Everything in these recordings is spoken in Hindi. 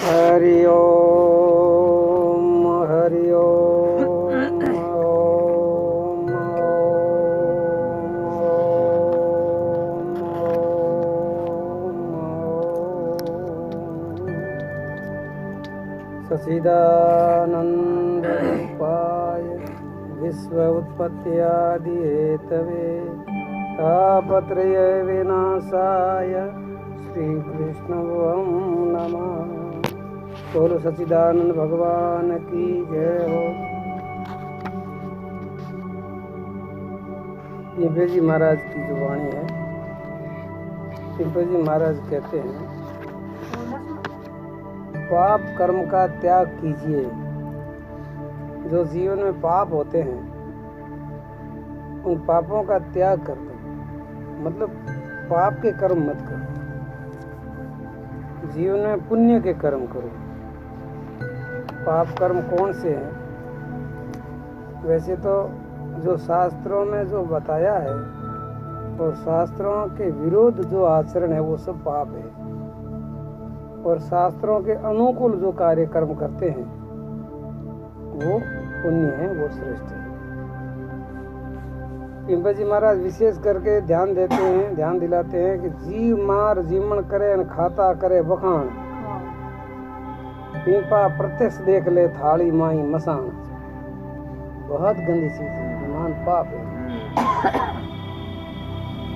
हरि ओम हरि ओम ओम ओम सच्चिदानंद रूपाय विश्व उत्पत्त्यादि हेतवे तापत्रय विनाशाय श्री कृष्ण नमः। बोलो सच्चिदानंद भगवान की जय हो। पिंपे जी महाराज की जो वाणी है, पिंपे जी महाराज कहते हैं, पाप कर्म का त्याग कीजिए। जो जीवन में पाप होते हैं उन पापों का त्याग कर दो, मतलब पाप के कर्म मत करो, जीवन में पुण्य के कर्म करो। पाप कर्म कौन से हैं? वैसे तो जो शास्त्रों में जो बताया है और शास्त्रों के विरोध जो आचरण है वो सब पाप है, और शास्त्रों के अनुकूल जो कार्य कर्म करते हैं वो पुण्य है, वो श्रेष्ठ है। पिंपा जी महाराज विशेष करके ध्यान देते हैं, ध्यान दिलाते हैं कि जीव मार जीवन करे न खाता करे बखान, पिंपा प्रत्यक्ष देख ले थाली माई मसान। बहुत गंदी चीज है, महान पाप है।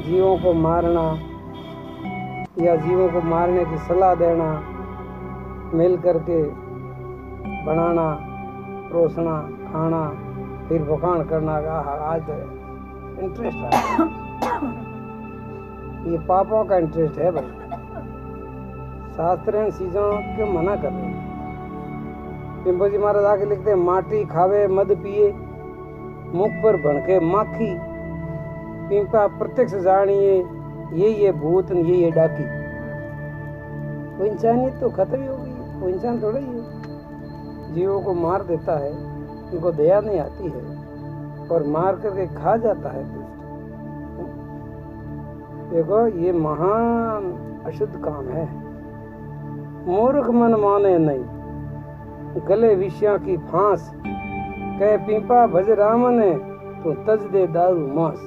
जीवों को मारना या जीवों को मारने की सलाह देना, मिल करके बनाना, परोसना, खाना, फिर बखान करना, आज इंटरेस्ट है, ये पापों का इंटरेस्ट है भाई। शास्त्र इन चीजों के मना कर रहे हैं। पिंपो जी महाराज आके लिखते हैं, माटी खावे मद पिए मुख पर भणके माखी, पिंपा प्रत्यक्ष जानिए ये भूत ये डाकी। वो इंसानियत तो खत्म ही हो गई है, वो इंसान थोड़ा ही है। जीवों को मार देता है, उनको दया नहीं आती है और मार करके खा जाता है। देखो ये महान अशुद्ध काम है। मूर्ख मन माने नहीं, गले विषयों की फांस, कह पिंपा भज रामने तो तज दे दारू मांस।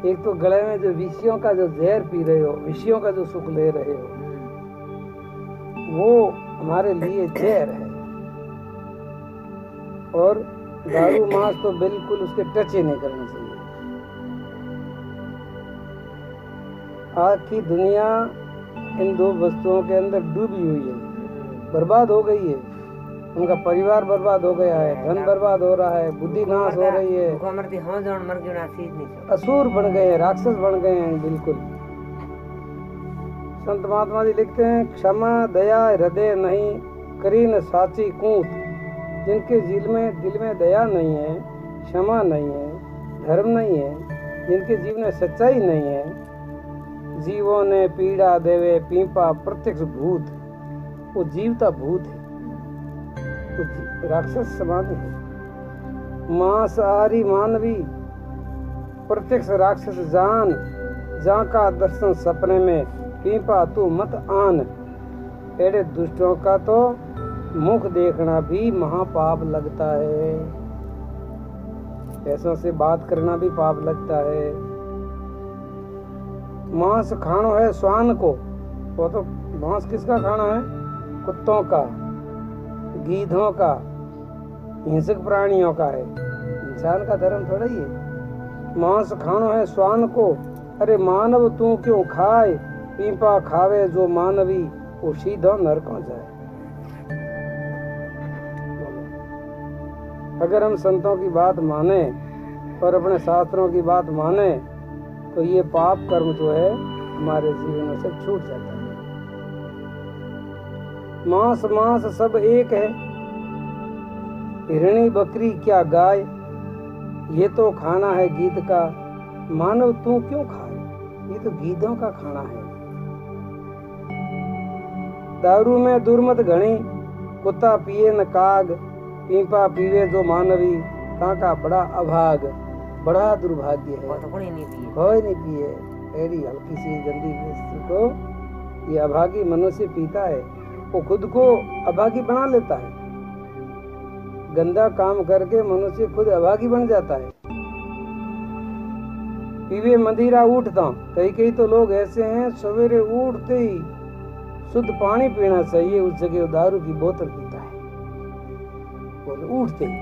एक तो गले में जो विषयों का जो जहर पी रहे हो, विषयों का जो सुख ले रहे हो, वो हमारे लिए जहर है, और दारू मांस तो बिल्कुल उसके टच ही नहीं करना चाहिए। आज की दुनिया इन दो वस्तुओं के अंदर डूबी हुई है, बर्बाद हो गई है। उनका परिवार बर्बाद हो गया है, धन बर्बाद हो रहा है, बुद्धि नाश हो रही है, असुर बन गए हैं, राक्षस बन गए हैं बिल्कुल। संत महात्मा जी लिखते हैं, क्षमा दया हृदय नहीं करी न साची कूट। जिनके दिल में दया नहीं है, क्षमा नहीं है, धर्म नहीं है, जिनके जीवन में सच्चाई नहीं है, जीवों ने पीड़ा देवे पीपा प्रत्यक्ष भूत। वो जीवता भूत है, वो राक्षस समान है। मांसाहारी मानवी प्रत्यक्ष राक्षस जान, जहाँ का दर्शन सपने में पीपा तू मत आन। एड़े दुष्टों का तो मुख देखना भी महापाप लगता है, ऐसों से बात करना भी पाप लगता है। मांस खानो है स्वान को, वो तो मांस किसका खाना है? कुत्तों का, गीधों का, हिंसक प्राणियों का है, इंसान का धर्म थोड़ा ही है। मांस खानो है स्वान को, अरे मानव तू क्यों खाए, पीपा खावे जो मानवी वो सीधा नरकों जाए। अगर हम संतों की बात माने और अपने शास्त्रों की बात माने तो ये पाप कर्म जो है हमारे जीवन से छूट जाता है। मांस मांस सब एक है, हिरणी बकरी क्या गाय, ये तो खाना है गीध का, मानव तू क्यों खाए, ये तो गीधों का खाना है। दारू में दुर्मत घणी, कुत्ता पिए न काग, पीपा पीवे जो मानवी, ताका बड़ा अभाग। बड़ा दुर्भाग्य है, कोई नहीं पिए, ऐडी हल्की सी गंदी वस्तु को ये अभागी मनुष्य पीता है, वो खुद को अभागी बना लेता है। गंदा काम करके मनुष्य खुद अभागी बन जाता है। पीवे मदिरा उठता, कई तो लोग ऐसे हैं सवेरे उठते ही शुद्ध पानी पीना चाहिए, उस जगह दारू की बोतल पीता है। बोले उठते ही,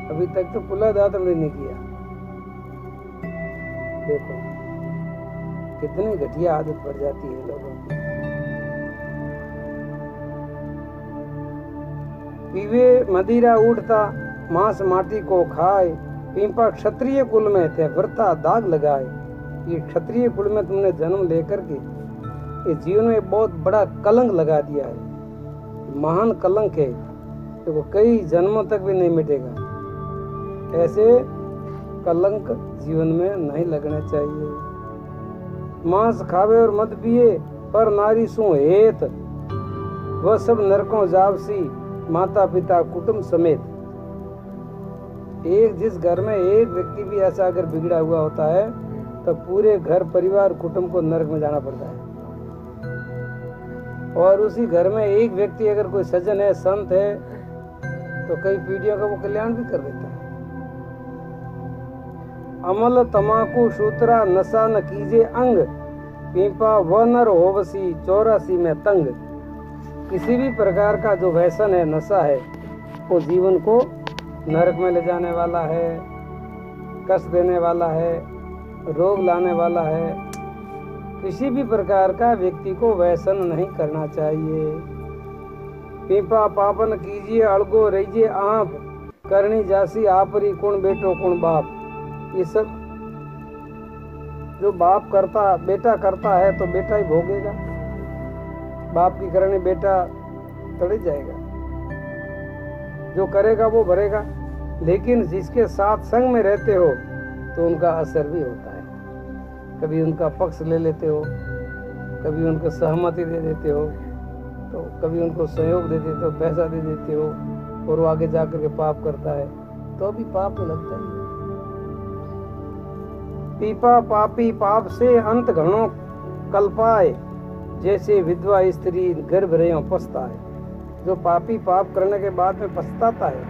अभी तक तो पुला दातम नहीं किया। देखो कितनी घटिया आदत पड़ जाती है लोगों की। पीवे मदिरा उठता, मांस माटी को खाए, पीपा क्षत्रिय कुल में थे व्रता दाग लगाए। ये क्षत्रिय कुल में तुमने जन्म लेकर के ये जीवन में बहुत बड़ा कलंक लगा दिया है, महान कलंक है, तो कई जन्मों तक भी नहीं मिटेगा। ऐसे कलंक जीवन में नहीं लगने चाहिए। मांस खावे और मद पिए, पर नारी सु हेत, वह सब नरकों जावसी, माता पिता कुटुंब समेत। एक जिस घर में एक व्यक्ति भी ऐसा अगर बिगड़ा हुआ होता है तो पूरे घर परिवार कुटुंब को नरक में जाना पड़ता है। और उसी घर में एक व्यक्ति अगर कोई सज्जन है, संत है, तो कई पीढ़ियों का वो कल्याण भी कर देता है। अमल तमाकू सूत्रा नशा न कीजे अंग, पीपा व नर होवसी 84 में तंग। किसी भी प्रकार का जो व्यसन है, नशा है, वो जीवन को नरक में ले जाने वाला है, कष्ट देने वाला है, रोग लाने वाला है। किसी भी प्रकार का व्यक्ति को व्यसन नहीं करना चाहिए। पीपा पापन कीजिए अड़गो रहिए आप, करनी जासी आपरी कुण बेटो कुण बाप। ये सब जो बाप करता बेटा करता है तो बेटा ही भोगेगा, बाप की करनी बेटा तड़े जाएगा। जो करेगा वो भरेगा, लेकिन जिसके साथ संग में रहते हो तो उनका असर भी होता है। कभी उनका पक्ष ले लेते हो, कभी उनको सहमति दे देते हो, तो कभी उनको सहयोग दे देते हो, पैसा दे देते हो, और वो आगे जाकर के पाप करता है तो भी पाप तो लगता ही है। पीपा पापी पाप से अंत घणो कल्पाए, जैसे विधवा स्त्री गर्भ रहे पछताए। जो पापी पाप करने के बाद में पछताता है,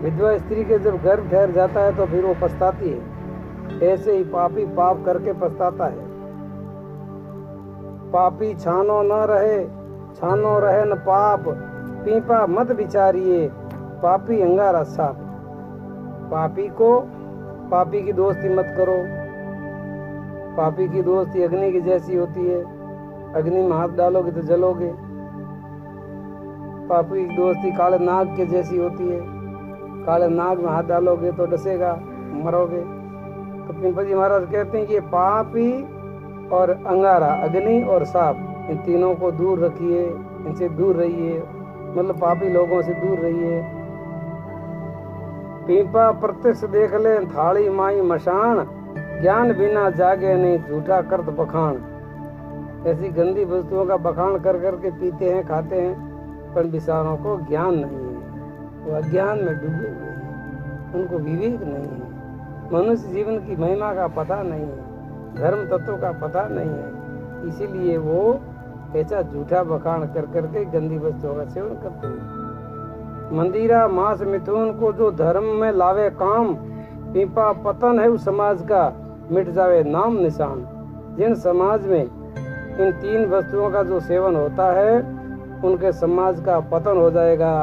विधवा स्त्री के जब गर्भ ठहर जाता है तो फिर वो पछताती है, ऐसे ही पापी पाप करके पछताता है। पापी छानो न रहे, छानो रहे न पाप, पीपा मत विचारिए, पापी अंगारा साप। पापी को पापी की दोस्ती मत करो। पापी की दोस्ती अग्नि की जैसी होती है, अग्नि में हाथ डालोगे तो जलोगे। पापी की दोस्ती काले नाग के जैसी होती है, काले नाग में हाथ डालोगे तो डसेगा, मरोगे। तो पिंपल जी महाराज कहते हैं कि पापी और अंगारा, अग्नि और सांप, इन तीनों को दूर रखिए, इनसे दूर रहिए, मतलब पापी लोगों से दूर रहिए। पीपा प्रत्यक्ष देख ले थाली माई मशान, ज्ञान बिना जागे नहीं झूठा करत बखान। ऐसी गंदी वस्तुओं का बखान कर करके पीते हैं, खाते हैं, पर विचारों को ज्ञान नहीं है, वो अज्ञान में डूबे हुए हैं, उनको विवेक नहीं है, मनुष्य जीवन की महिमा का पता नहीं है, धर्म तत्व का पता नहीं है, इसीलिए वो ऐसा झूठा बखान कर करके गंदी वस्तुओं का सेवन करते हैं। मंदिरा मांस मिथुन को जो धर्म में लावे काम, पीपा पतन है उस समाज का, मिट जावे नाम निशान। जिन समाज में इन तीन वस्तुओं का जो सेवन होता है, उनके समाज का पतन हो जाएगा,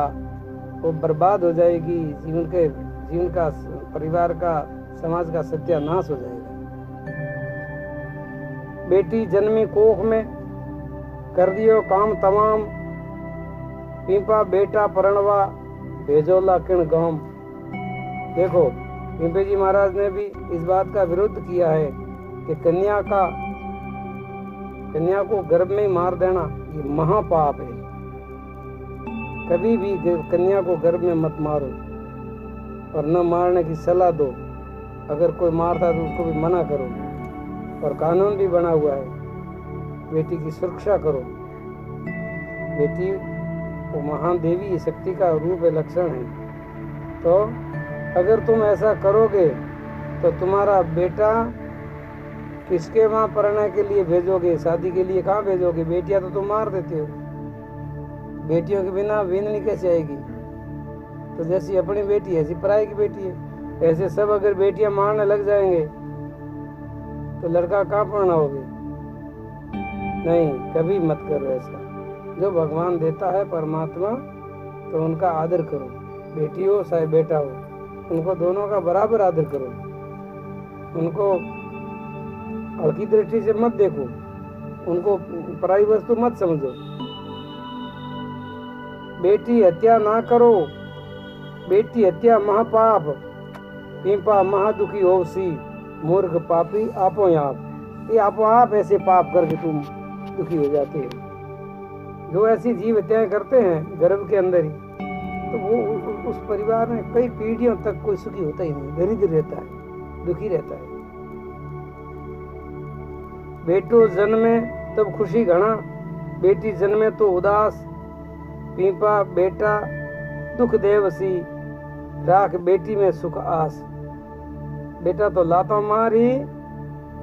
वो बर्बाद हो जाएगी, जीवन का परिवार का समाज का सत्यानाश हो जाएगा। बेटी जन्मी कोख में, कर दियो काम तमाम, पीपा बेटा परणवा, भेजोला किण गांव। देखो पिंपे जी महाराज ने भी इस बात का विरोध किया है कि कन्या को गर्भ में मार देना ये महापाप है। कभी भी कन्या को गर्भ में मत मारो और न मारने की सलाह दो। अगर कोई मारता तो उसको भी मना करो, और कानून भी बना हुआ है, बेटी की सुरक्षा करो। बेटी वो महान देवी शक्ति का रूप है, लक्षण है। तो अगर तुम ऐसा करोगे तो तुम्हारा बेटा किसके वहाँ पढ़ने के लिए भेजोगे, शादी के लिए कहाँ भेजोगे? बेटियां तो तुम मार देते हो, बेटियों के बिना बींदनी कैसे आएगी? तो जैसी अपनी बेटी ऐसी पराई की बेटी है। ऐसे सब अगर बेटियां मारने लग जाएंगे तो लड़का कहाँ पहनाओगे? नहीं, कभी मत करो ऐसा। जो भगवान देता है परमात्मा, तो उनका आदर करो। बेटी हो चाहे बेटा हो, उनको दोनों का बराबर आदर करो। उनको हल्की दृष्टि से मत देखो, उनको पराई वस्तु मत समझो। बेटी हत्या ना करो, बेटी हत्या महापाप, पीपा महादुखी होसी, मूर्ख पापी आपो आप। ये आपो आप ऐसे पाप करके तुम दुखी हो जाते हैं। जो ऐसी जीव हत्याएं करते हैं गर्भ के अंदर ही, तो वो उस परिवार में कई पीढ़ियों तक कोई सुखी होता ही नहीं, दरिद्र रहता है, दुखी रहता है। बेटो जन्मे तब खुशी घना, बेटी जन्मे तो उदास, पीपा बेटा दुख देवसी, राख बेटी में सुख आस। बेटा तो लाता मारी,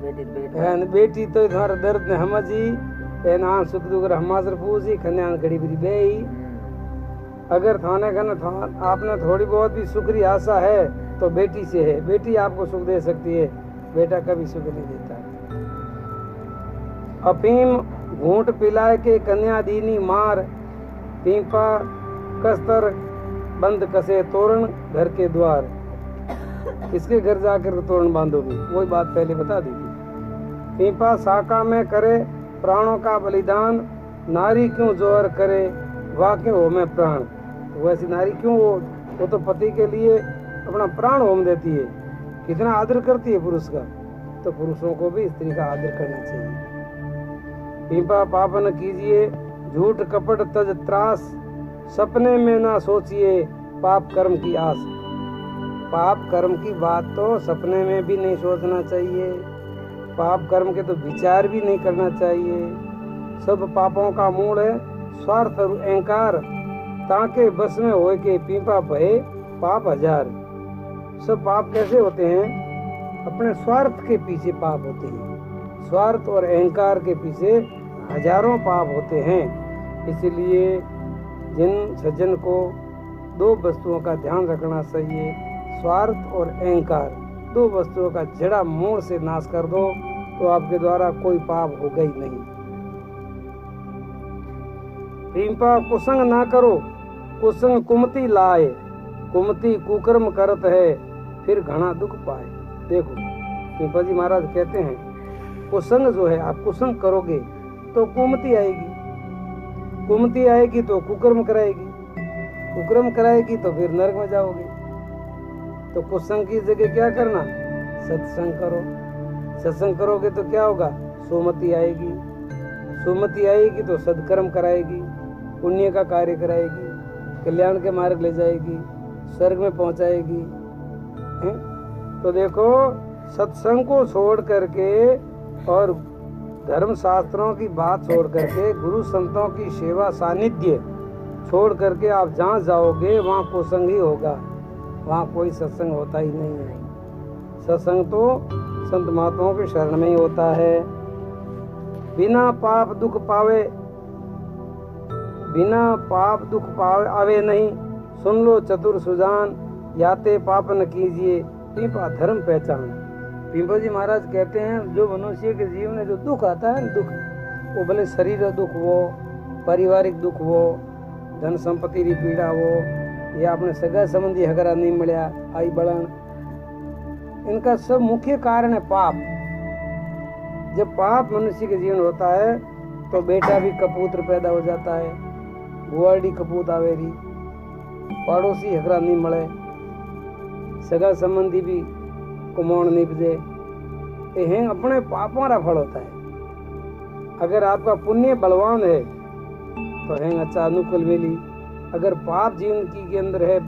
बेटी तो तुम्हारा दर्द ने समझी, आन सुख दुख हमासर पूछी, कन्या घड़ी बड़ी बेई। अगर थाने कहना आपने थोड़ी बहुत भी सुख की आशा है तो बेटी से है। बेटी आपको सुख दे सकती है, बेटा कभी सुख नहीं देता है। अफीम घूंट पिलाए के कन्या दीनी मार, पीपा कस्तर बंद कसे तोरण घर के द्वार। किसके घर जाकर तोरण बांधोगे? वही बात पहले बता दी थी। पीपा साका में करे प्राणों का बलिदान, नारी क्यों जोहर करे वाह क्यों हो में प्राण। तो वैसी नारी क्यों वो तो पति के लिए अपना प्राण होम देती है। कितना आदर करती है पुरुष का, तो पुरुषों को भी स्त्री का आदर करना चाहिए। पीपा पाप न कीजिए, झूठ कपट तज त्रास, सपने में ना सोचिए पाप कर्म की आस। पाप कर्म की बात तो सपने में भी नहीं सोचना चाहिए, पाप कर्म के तो विचार भी नहीं करना चाहिए। सब पापों का मूल है स्वार्थ और अहंकार, ताके बस में होए के पीपा भये पाप हजार। सब पाप कैसे होते हैं? अपने स्वार्थ के पीछे पाप होते हैं। स्वार्थ और अहंकार के पीछे हजारों पाप होते हैं। इसलिए जिन सज्जन को दो वस्तुओं का ध्यान रखना चाहिए, स्वार्थ और अहंकार, दो वस्तुओं का जड़ा मूल से नाश कर दो तो आपके द्वारा कोई पाप होगा ही नहीं। पीपा कुसंग ना करो, कुसंग कुमति लाए, कुमति कुकर्म करत है फिर घना दुख पाए। देखो पीपा जी महाराज कहते हैं कुसंग जो है, आप कुसंग करोगे तो कुमति आएगी, कुमति आएगी तो कुकर्म कराएगी, कुकर्म कराएगी तो फिर नरक में जाओगे। तो कुसंग की जगह क्या करना? सत्संग करो। सत्संग करोगे तो क्या होगा? सुमति आएगी, सुमति आएगी तो सदकर्म कराएगी, पुण्य का कार्य कराएगी, कल्याण के मार्ग ले जाएगी, स्वर्ग में पहुंचाएगी। तो देखो सत्संग को छोड़ करके और धर्म शास्त्रों की बात छोड़ करके, गुरु संतों की सेवा सानिध्य छोड़ करके आप जहाँ जाओगे वहाँ कुसंग ही होगा, वहाँ कोई सत्संग होता ही नहीं है। सत्संग तो संत महात्माओं के शरण में ही होता है। बिना पाप दुख पावे, बिना पाप दुख पावे आवे नहीं, सुन लो चतुर सुजान, याते पाप न कीजिए पीपा धर्म पहचान। पीपा जी महाराज कहते हैं जो मनुष्य के जीवन में जो दुख आता है, दुख वो भले शरीर दुख हो, पारिवारिक दुख हो, धन संपत्ति की पीड़ा हो, या अपने सगा संबंधी हगरा नहीं मिलया आई बढ़न, इनका सब मुख्य कारण है पाप। जब पाप मनुष्य के जीवन होता है तो बेटा भी कपूत्र पैदा हो जाता है, बुआड़ी कपूत आवेरी, पड़ोसी हगरा नहीं मिले, सगा संबंधी भी कुमोण नहीं बजे। ये अपने पापों का फल होता है। अगर आपका पुण्य बलवान है तो है अच्छा अनुकूल मिली, अगर पाप जीवन की के अंदर है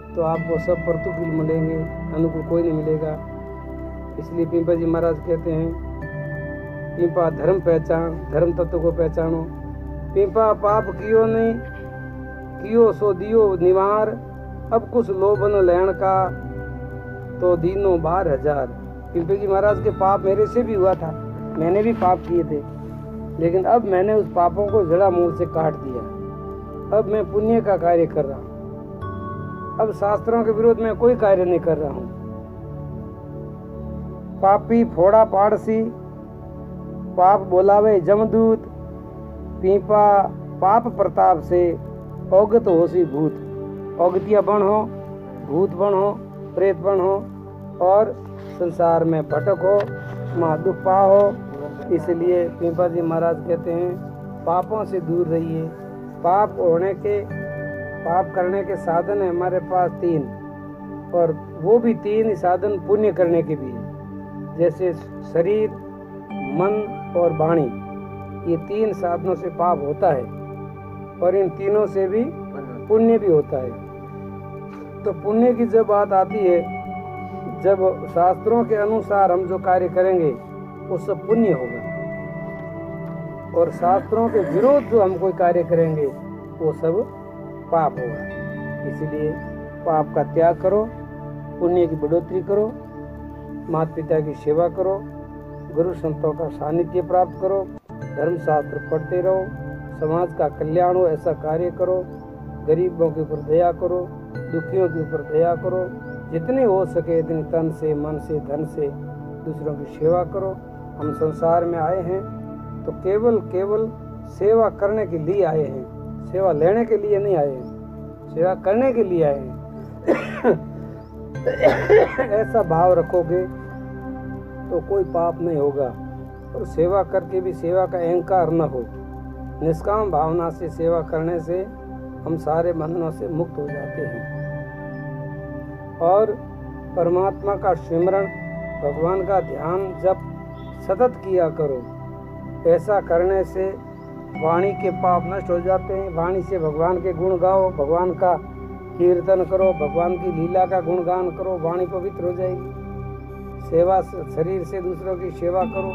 तो आपको सब प्रतिकूल मिलेंगे, अनुकूल कोई नहीं मिलेगा। इसलिए पीपा जी महाराज कहते हैं पीपा धर्म पहचान, धर्म तत्व को पहचानो। पीपा पाप कियो नहीं, कियो सो दियो निवार, अब कुछ लोभन लैण का तो दीनो 12,000। पीपा जी महाराज के पाप मेरे से भी हुआ था, मैंने भी पाप किए थे, लेकिन अब मैंने उस पापों को जड़ा मूल से काट दिया। अब मैं पुण्य का कार्य कर रहा हूँ। अब शास्त्रों के विरोध में कोई कार्य नहीं कर रहा हूँ। पापी फोड़ा पाड़सी, पाप बोलावे जमदूत, पीपा पाप प्रताप से अवगत होसी भूत। अवगतिया बन हो, भूत बन हो, प्रेत बन हो और संसार में भटक हो, माँ दुख पा हो। इसलिए पीपा जी महाराज कहते हैं पापों से दूर रहिए। पाप करने के साधन है हमारे पास 3, और वो भी 3 साधन पुण्य करने के भी है। जैसे शरीर, मन और वाणी, ये 3 साधनों से पाप होता है और इन तीनों से भी पुण्य भी होता है। तो पुण्य की जब बात आती है, जब शास्त्रों के अनुसार हम जो कार्य करेंगे वो सब पुण्य होगा, और शास्त्रों के विरोध जो हम कोई कार्य करेंगे वो सब पाप होगा। इसलिए पाप का त्याग करो, पुण्य की बढ़ोतरी करो, माता पिता की सेवा करो, गुरु संतों का सानिध्य प्राप्त करो, धर्मशास्त्र पढ़ते रहो, समाज का कल्याण हो ऐसा कार्य करो, गरीबों के ऊपर दया करो, दुखियों के ऊपर दया करो, जितने हो सके इतने तन से, मन से, धन से दूसरों की सेवा करो। हम संसार में आए हैं तो केवल सेवा करने के लिए आए हैं, सेवा लेने के लिए नहीं आए हैं, सेवा करने के लिए आए हैं। ऐसा भाव रखोगे तो कोई पाप नहीं होगा, और सेवा करके भी सेवा का अहंकार न हो। निष्काम भावना से सेवा करने से हम सारे बंधनों से मुक्त हो जाते हैं। और परमात्मा का स्मरण, भगवान का ध्यान जब सतत किया करो। ऐसा करने से वाणी के पाप नष्ट हो जाते हैं। वाणी से भगवान के गुण गाओ, भगवान का कीर्तन करो, भगवान की लीला का गुणगान करो, वाणी पवित्र हो जाएगी। सेवा, शरीर से दूसरों की सेवा करो,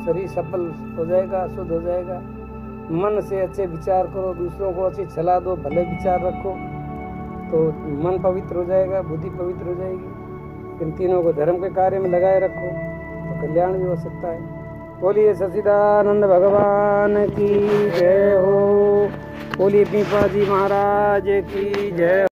शरीर सफल हो जाएगा, शुद्ध हो जाएगा। मन से अच्छे विचार करो, दूसरों को अच्छी सलाह दो, भले विचार रखो, तो मन पवित्र हो जाएगा, बुद्धि पवित्र हो जाएगी। इन तीनों को धर्म के कार्य में लगाए रखो तो कल्याण भी हो सकता है। बोलिए सच्चिदानंद भगवान की जय हो। बोलिए पीपा जी महाराज की जय।